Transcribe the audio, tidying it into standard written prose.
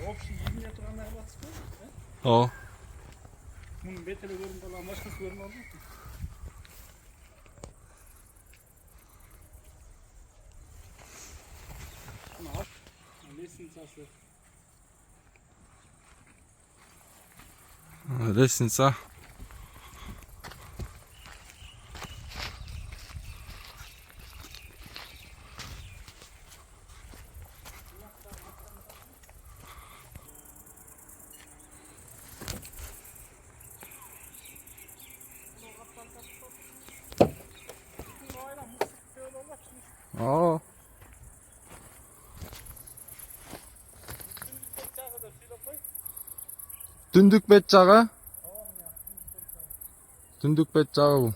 Option 20 yatıranlar batsın. O. Bunun beteli görünce olan başkası görünme olmaz mı? Ama al. Lesnitzası. Lesnica. O. Dündük bet cağı. Dündük bet cağı bu.